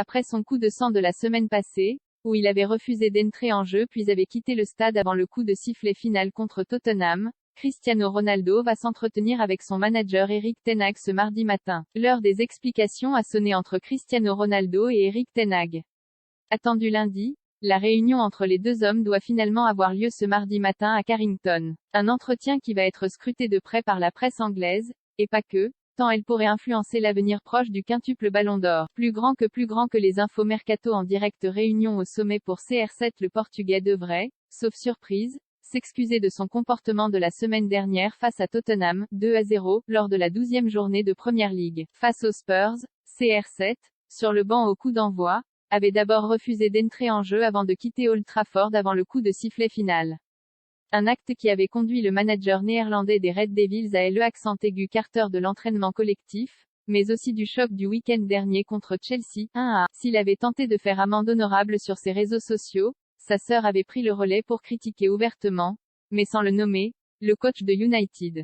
Après son coup de sang de la semaine passée, où il avait refusé d'entrer en jeu puis avait quitté le stade avant le coup de sifflet final contre Tottenham, Cristiano Ronaldo va s'entretenir avec son manager Erik ten Hag ce mardi matin. L'heure des explications a sonné entre Cristiano Ronaldo et Erik ten Hag. Attendu lundi, la réunion entre les deux hommes doit finalement avoir lieu ce mardi matin à Carrington. Un entretien qui va être scruté de près par la presse anglaise, et pas que, tant elle pourrait influencer l'avenir proche du quintuple Ballon d'Or. Plus grand que les infos mercato en direct. Réunion au sommet pour CR7. Le Portugais devrait, sauf surprise, s'excuser de son comportement de la semaine dernière face à Tottenham, 2-0, lors de la 12e journée de Premier League. Face aux Spurs, CR7, sur le banc au coup d'envoi, avait d'abord refusé d'entrer en jeu avant de quitter Old Trafford avant le coup de sifflet final. Un acte qui avait conduit le manager néerlandais des Red Devils à le accent aigu Carter de l'entraînement collectif, mais aussi du choc du week-end dernier contre Chelsea, 1-1. S'il avait tenté de faire amende honorable sur ses réseaux sociaux, sa sœur avait pris le relais pour critiquer ouvertement, mais sans le nommer, le coach de United.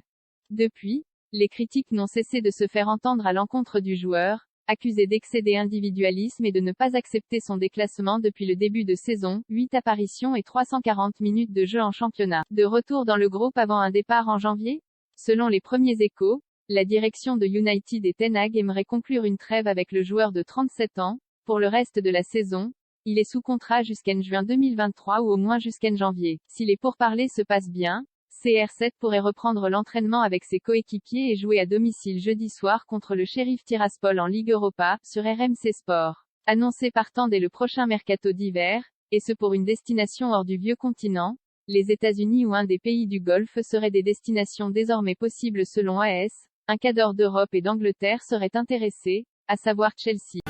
Depuis, les critiques n'ont cessé de se faire entendre à l'encontre du joueur, accusé d'excéder individualisme et de ne pas accepter son déclassement depuis le début de saison, 8 apparitions et 340 minutes de jeu en championnat. De retour dans le groupe avant un départ en janvier? Selon les premiers échos, la direction de United et ten Hag aimerait conclure une trêve avec le joueur de 37 ans, pour le reste de la saison. Il est sous contrat jusqu'en juin 2023 ou au moins jusqu'en janvier. Si les pourparlers se passent bien, CR7 pourrait reprendre l'entraînement avec ses coéquipiers et jouer à domicile jeudi soir contre le Sheriff Tiraspol en Ligue Europa, sur RMC Sport. Annoncé partant dès le prochain mercato d'hiver, et ce pour une destination hors du vieux continent, les États-Unis ou un des pays du Golfe seraient des destinations désormais possibles selon AS, un cadre d'Europe et d'Angleterre serait intéressé, à savoir Chelsea.